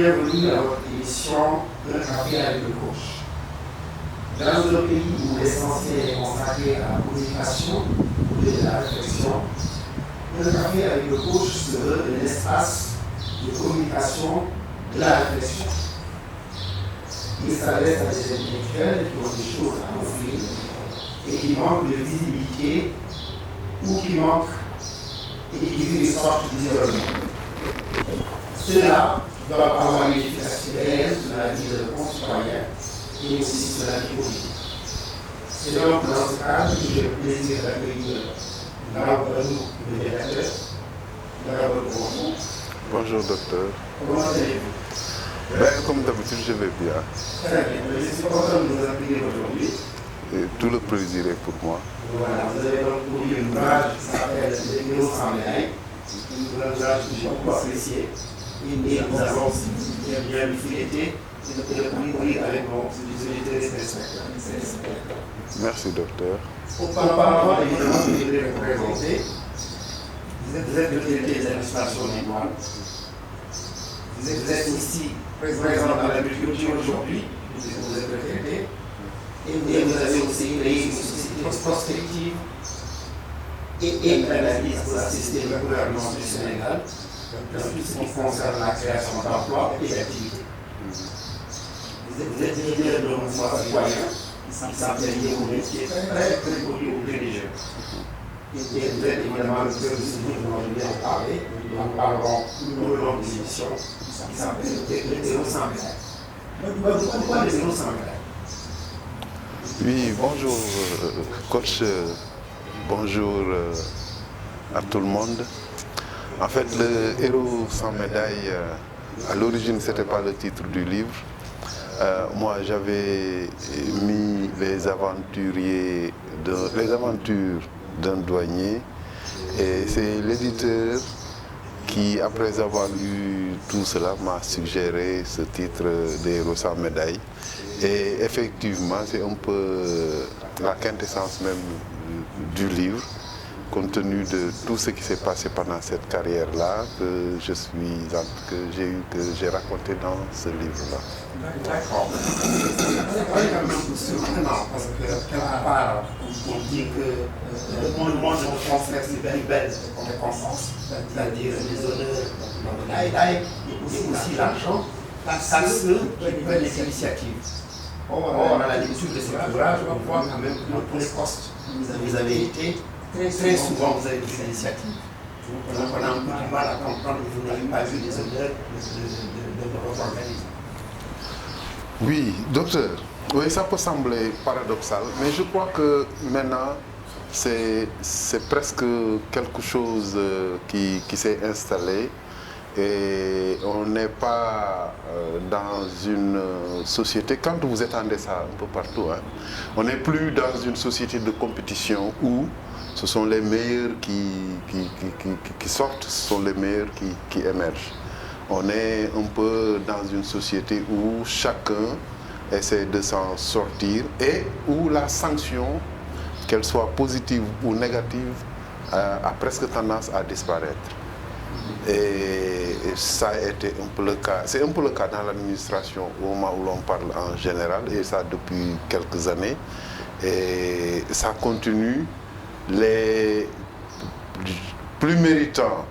bienvenue à votre émission Un café avec le coach. Dans un pays où l'essentiel est consacré à la communication ou de la réflexion, Un café avec le coach se veut un espace de communication de la réflexion. Il s'adresse à des intellectuels qui ont des choses à offrir et qui manquent de visibilité ou qui manquent et qui vivent une sorte d'isolement. Ceux-là doivent avoir une efficacité réelle sur la vie de leurs concitoyens et aussi sur la vie politique. C'est donc dans ce cadre que j'ai le plaisir d'accueillir d'abord le directeur. D'abord, bonjour. Bonjour docteur. Comment allez-vous? Comme d'habitude, je vais bien. Très bien. Je suis content de vous accueillir aujourd'hui. Et tout le plaisir est pour moi. Voilà, vous avez donc produit un ouvrage qui s'appelle Les héros sans médaille. Un ouvrage que j'ai beaucoup apprécié. Et nous avons bien fileté et le parcourir avec vos auditeurs et téléspectateurs. Merci docteur. Auparavant, évidemment, je voudrais vous présenter. Vous êtes l'autorité des administrations des douanes. Vous êtes ici présent dans l'agriculture aujourd'hui, puisque vous êtes retraité. Et vous avez aussi créé une société prospective et analyse pour assister le gouvernement du Sénégal dans tout ce qui concerne la création d'emplois et d'activités. Vous êtes leader d'un mouvement citoyen qui s'appelle Yéhoumé, qui est très connu auprès des jeunes. Et vous êtes évidemment le cœur de ce livre dont je viens de parler. Nous en parlerons tout au long de l'émission, qui s'appelle Les héros sans médaille. Pourquoi les héros sans médaille? Oui, bonjour coach, bonjour à tout le monde. En fait, le héros sans médaille, à l'origine, ce n'était pas le titre du livre. Moi, j'avais mis les aventures d'un douanier, et c'est l'éditeur qui, après avoir lu tout cela, m'a suggéré ce titre des héros sans médaille. Et effectivement, c'est un peu la quintessence même du livre, compte tenu de tout ce qui s'est passé pendant cette carrière-là que j'ai raconté dans ce livre-là. D'accord. C'est quand même surprenant parce que, quelque part, on dit que le monde de transfert, c'est belle récompense, c'est-à-dire les honneurs, la médaille, et aussi l'argent, à ceux qui prennent les initiatives. Or, à la lecture de cet ouvrage, on voit quand même que dans tous les postes, vous avez été, très souvent, vous avez pris l'initiative. Donc, on a un peu du mal à comprendre que vous n'avez pas vu les honneurs de votre organisme. Oui, docteur, oui, ça peut sembler paradoxal, mais je crois que maintenant, c'est presque quelque chose qui s'est installé. Et on n'est pas dans une société, quand vous attendez ça un peu partout, hein, on n'est plus dans une société de compétition où ce sont les meilleurs qui sortent, ce sont les meilleurs qui émergent. On est un peu dans une société où chacun essaie de s'en sortir et où la sanction, qu'elle soit positive ou négative, a presque tendance à disparaître. Et ça a été un peu le cas, c'est un peu le cas dans l'administration au moment où l'on parle en général, et ça depuis quelques années. Et ça continue. Les plus méritants,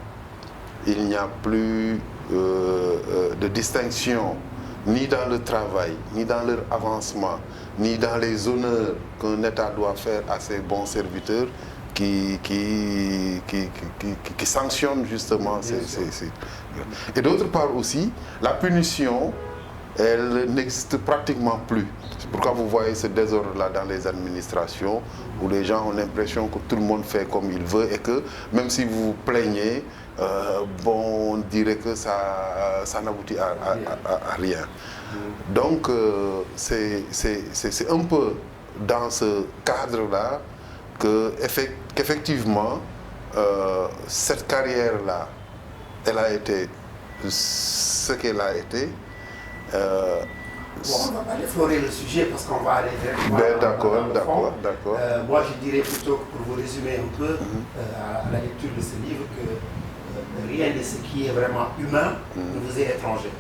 il n'y a plus de distinction ni dans le travail, ni dans leur avancement, ni dans les honneurs qu'un État doit faire à ses bons serviteurs qui sanctionnent justement ces... Et d'autre part aussi, la punition, elle n'existe pratiquement plus. C'est pourquoi vous voyez ce désordre-là dans les administrations, où les gens ont l'impression que tout le monde fait comme il veut et que même si vous vous plaignez, on dirait que ça n'aboutit à rien. Donc, c'est un peu dans ce cadre-là qu'effectivement, cette carrière-là, elle a été ce qu'elle a été. Bon, on ne va pas déflorer le sujet parce qu'on va aller directement d'accord. Moi, je dirais plutôt que pour vous résumer un peu à la lecture de ce livre, que rien de ce qui est vraiment humain ne vous est étranger.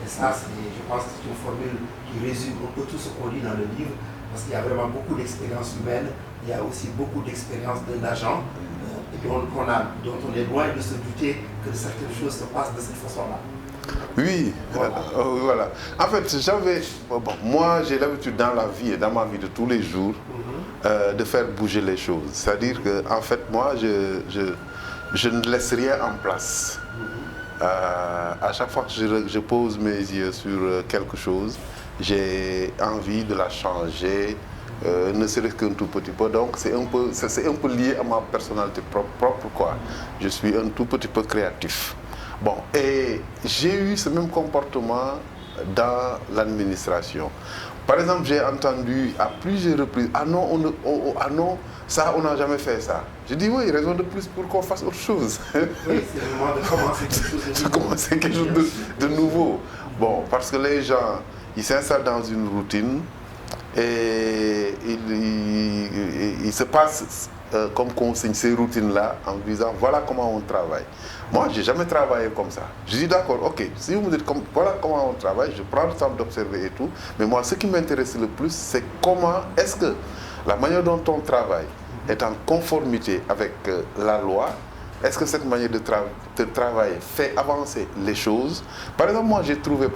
Et ça, je pense que c'est une formule qui résume un peu tout ce qu'on lit dans le livre, parce qu'il y a vraiment beaucoup d'expérience humaine, il y a aussi beaucoup d'expérience d'un agent, et dont on est loin de se douter que certaines choses se passent de cette façon-là. Oui, voilà. En fait, moi j'ai l'habitude dans la vie et dans ma vie de tous les jours de faire bouger les choses. C'est-à-dire que, en fait, moi je ne laisse rien en place. À chaque fois que je pose mes yeux sur quelque chose, j'ai envie de la changer, ne serait-ce qu'un tout petit peu. Donc c'est un peu lié à ma personnalité propre, quoi. Je suis un tout petit peu créatif. Bon, et j'ai eu ce même comportement dans l'administration. Par exemple, j'ai entendu à plusieurs reprises, ah non, ça, on n'a jamais fait ça. Je dis oui, raison de plus pour qu'on fasse autre chose. Oui, c'est le moment de commencer quelque chose de nouveau. De commencer quelque chose de nouveau. Bon, parce que les gens, ils s'installent dans une routine et il se passe comme consigne ces routines-là en disant voilà comment on travaille. Moi, je n'ai jamais travaillé comme ça. Je dis d'accord, ok, si vous me dites voilà comment on travaille, je prends le temps d'observer et tout, mais moi, ce qui m'intéresse le plus, c'est comment est-ce que la manière dont on travaille est en conformité avec la loi. Est-ce que cette manière de travailler fait avancer les choses? Par exemple, moi, j'ai trouvé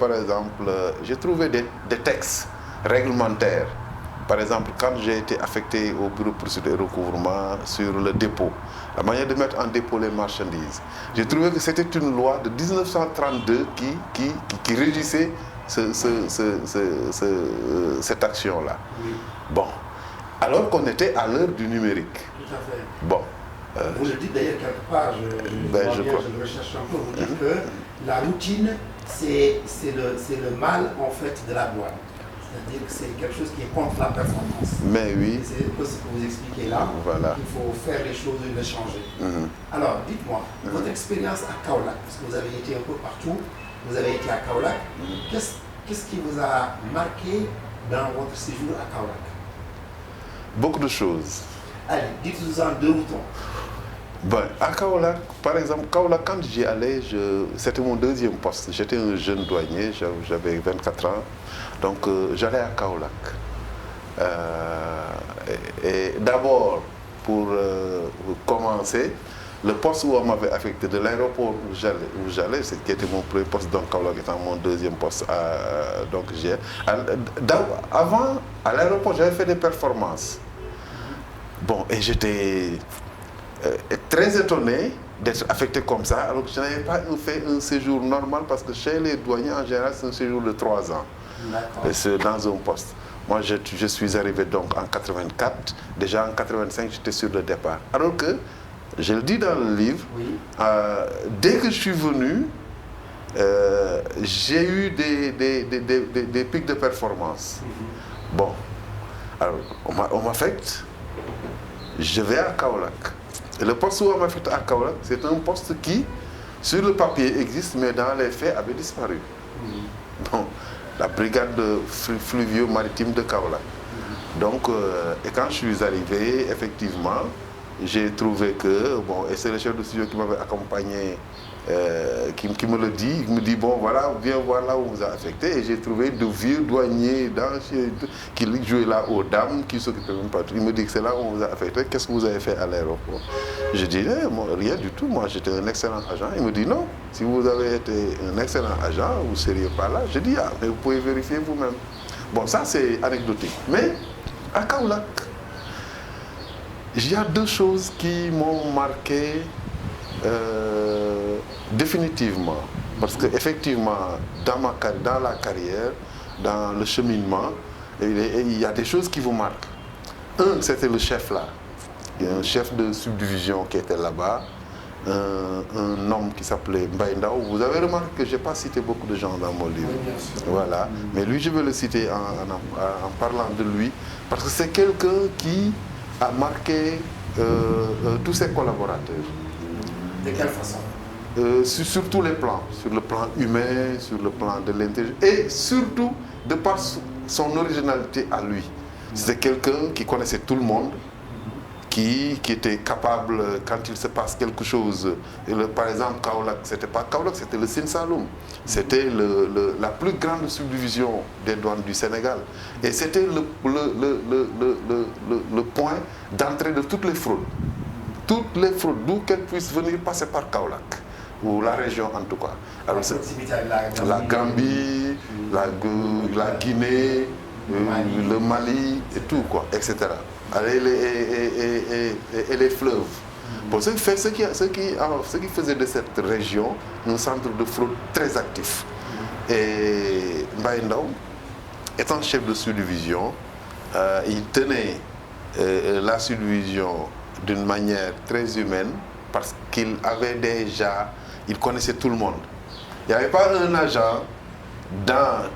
des textes réglementaires. Par exemple, quand j'ai été affecté au bureau de procédure et recouvrement sur le dépôt, la manière de mettre en dépôt les marchandises, j'ai trouvé que c'était une loi de 1932 qui régissait cette action-là. Oui. Bon, alors qu'on était à l'heure du numérique. Tout à fait. Bon. Vous le dites d'ailleurs quelque part, je le recherche un peu, vous dites que la routine, c'est le mal en fait de la douane. C'est-à-dire que c'est quelque chose qui est contre la performance. Mais oui. C'est un peu ce que vous expliquez là. Voilà. Il faut faire les choses et les changer. Alors, dites-moi, votre expérience à Kaolack, parce que vous avez été un peu partout, vous avez été à Kaolack, qu'est-ce qui vous a marqué dans votre séjour à Kaolack? Beaucoup de choses. Allez, dites-nous en deux moutons. Ben, à Kaolack, par exemple, Kaolack, quand j'y allais, c'était mon deuxième poste. J'étais un jeune douanier, j'avais 24 ans. Donc, j'allais à Kaolack. Et d'abord, pour commencer, le poste où on m'avait affecté de l'aéroport où j'allais, qui était mon premier poste, donc Kaolack étant mon deuxième poste. Avant, à l'aéroport, j'avais fait des performances. Bon, et j'étais très étonné d'être affecté comme ça, alors que je n'avais pas fait un séjour normal, parce que chez les douaniers, en général, c'est un séjour de 3 ans. Et c'est dans un poste. Moi, je suis arrivé donc en 84. Déjà en 85, j'étais sur le départ. Alors que, je le dis dans le livre, oui. Dès que je suis venu, j'ai eu des pics de performance. Bon, alors on m'affecte, je vais à Kaolack. Et le poste où on m'affecte à Kaolack, c'est un poste qui, sur le papier, existe, mais dans les faits, avait disparu. Bon, la brigade de fluvio-maritime de Kaolack. Donc, et quand je suis arrivé, effectivement, j'ai trouvé que, bon, et c'est le chef de studio qui m'avait accompagné, qui me le dit, il me dit, bon, voilà, viens voir là où on vous a affecté. Et j'ai trouvé de vieux douaniers qui jouaient là aux dames, qui s'occupaient même pas. Il me dit que c'est là où on vous a affecté, qu'est-ce que vous avez fait à l'aéroport? Je dis, rien du tout, moi j'étais un excellent agent. Il me dit, non, si vous avez été un excellent agent, vous ne seriez pas là. Je dis, ah, mais vous pouvez vérifier vous-même. Bon, ça c'est anecdotique. Mais à Kaolack, il y a deux choses qui m'ont marqué définitivement. Parce qu'effectivement, dans la carrière, dans le cheminement, il y a des choses qui vous marquent. Un, c'était le chef là. Il y a un chef de subdivision qui était là-bas, un homme qui s'appelait Mbaïndao. Vous avez remarqué que je n'ai pas cité beaucoup de gens dans mon livre. Voilà. Mais lui, je vais le citer en parlant de lui, parce que c'est quelqu'un qui a marqué tous ses collaborateurs. De quelle façon? Sur tous les plans, sur le plan humain, sur le plan de l'intelligence, et surtout de par son originalité à lui. C'était quelqu'un qui connaissait tout le monde, qui était capable, quand il se passe quelque chose, par exemple, Kaolack, c'était pas Kaolack, c'était le Sine Saloum. C'était la plus grande subdivision des douanes du Sénégal. Et c'était le point d'entrée de toutes les fraudes. Toutes les fraudes, d'où qu'elles puissent venir, passer par Kaolack, ou la région en tout cas. Alors, la Gambie, la Guinée, le Mali, et tout, quoi, etc. Et les fleuves. Bon, ce qui faisait de cette région un centre de fraude très actif. Et Mbaye Ndao, étant chef de subdivision, il tenait la subdivision d'une manière très humaine parce qu'il avait déjà, il connaissait tout le monde. Il n'y avait pas un agent dans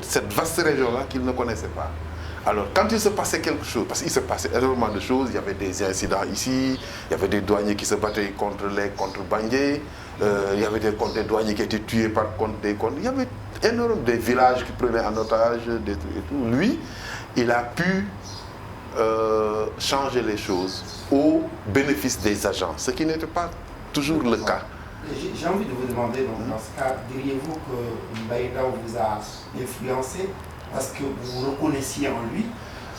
cette vaste région-là qu'il ne connaissait pas. Alors, quand il se passait quelque chose, parce qu'il se passait énormément de choses, il y avait des incidents ici, il y avait des douaniers qui se battaient contre les contrebandiers, il y avait des douaniers qui étaient tués par contre des comptes, il y avait énormément de villages qui prenaient en otage, des trucs et tout. Lui, il a pu changer les choses au bénéfice des agents, ce qui n'était pas toujours le cas. J'ai envie de vous demander, donc, dans ce cas, diriez-vous que Mbaye Ndao vous a influencé parce que vous reconnaissiez en lui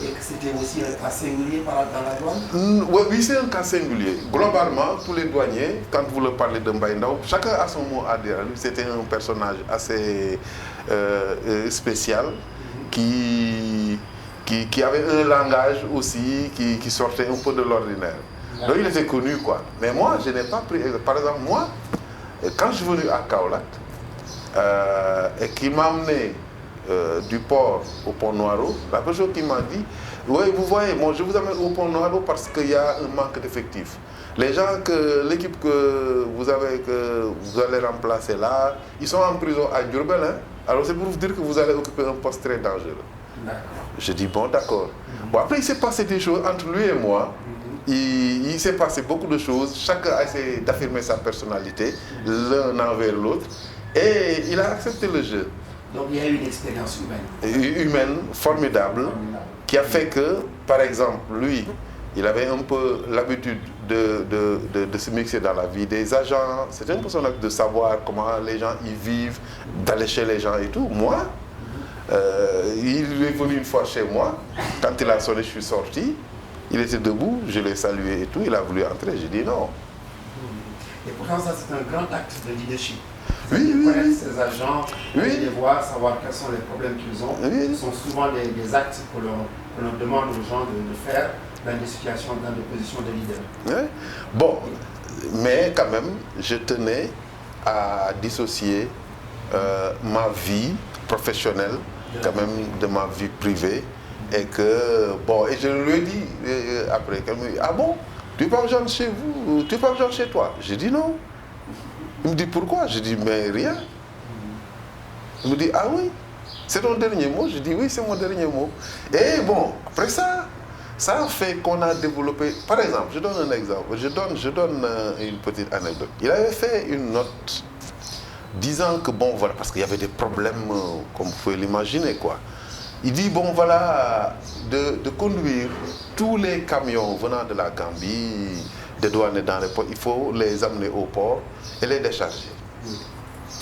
et que c'était aussi un cas singulier dans la douane? Oui, c'est un cas singulier. Globalement, tous les douaniers, quand vous leur parlez de Mbaye Ndao, chacun a son mot à dire. C'était un personnage assez spécial qui avait un langage aussi qui sortait un peu de l'ordinaire. Donc il était connu, quoi. Mais moi, je n'ai pas pris... Par exemple, moi, quand je suis venu à Kaolack et qu'il m'a amené du port au Pont Noiro, la première chose qu'il m'a dit, oui, vous voyez, moi je vous amène au Pont Noiro parce qu'il y a un manque d'effectifs. Les gens, l'équipe que vous allez remplacer là, ils sont en prison à Diourbel, hein? Alors c'est pour vous dire que vous allez occuper un poste très dangereux. Je dis bon, d'accord. Bon, après il s'est passé des choses entre lui et moi. Il s'est passé beaucoup de choses. Chacun a essayé d'affirmer sa personnalité, l'un envers l'autre, et il a accepté le jeu. Donc il y a eu une expérience humaine. Humaine, formidable, qui a fait que, par exemple, lui, il avait un peu l'habitude de se mixer dans la vie des agents. C'était un personnage de savoir comment les gens y vivent, d'aller chez les gens et tout. Moi, il est venu une fois chez moi. Quand il a sonné, je suis sorti. Il était debout, je l'ai salué et tout. Il a voulu entrer, j'ai dit non. Et pourtant, ça, c'est un grand acte de leadership. Oui. Connaître ces agents, les voir, savoir quels sont les problèmes qu'ils ont. Ce sont souvent des actes que l'on demande aux gens de faire dans des situations, dans des positions de leader. Bon, mais quand même, je tenais à dissocier ma vie professionnelle, quand même, de ma vie privée. Et que, bon, et je lui ai dit après, qu'elle me dit, ah bon, tu pars genre chez vous, tu pars genre chez toi? J'ai dit non. Il me dit pourquoi? Je dis mais rien. Il me dit ah oui, c'est ton dernier mot? Je dis oui, c'est mon dernier mot. Et bon, après ça a fait qu'on a développé, par exemple, je donne un exemple, je donne une petite anecdote. Il avait fait une note disant que bon voilà, parce qu'il y avait des problèmes comme vous pouvez l'imaginer quoi. Il dit, bon voilà, de conduire tous les camions venant de la Gambie, des douanes dans les ports, il faut les amener au port et les décharger.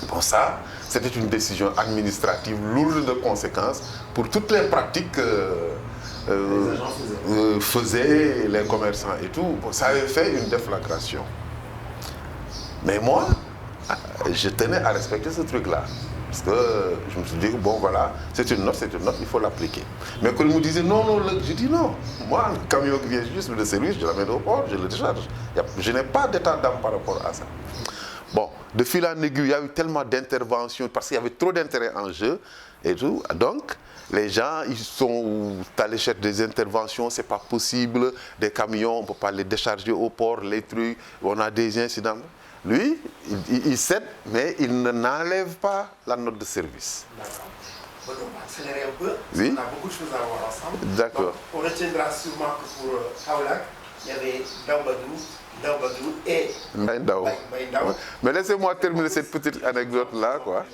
Bon ça, c'était une décision administrative lourde de conséquences pour toutes les pratiques que faisaient les commerçants et tout. Bon, ça avait fait une déflagration. Mais moi, je tenais à respecter ce truc-là. Parce que je me suis dit, bon voilà, c'est une note, il faut l'appliquer. Mais quand il me disait non, je dis non. Moi, un camion qui vient juste de service, je l'amène au port, je le décharge. Je n'ai pas d'état d'âme par rapport à ça. Bon, de fil en aiguille, il y a eu tellement d'interventions, parce qu'il y avait trop d'intérêt en jeu et tout. Donc, les gens, ils sont allés chercher des interventions, c'est pas possible, des camions, on ne peut pas les décharger au port, les trucs, on a des incidents. Lui, il cède, mais il n'enlève pas la note de service. D'accord. Bon, on va accélérer un peu. Oui. On a beaucoup de choses à voir ensemble. D'accord. On retiendra sûrement que pour Kaolack, il y avait Ndao et Mbaye Ndao. Ndao. Mais laissez-moi terminer cette petite anecdote-là, quoi.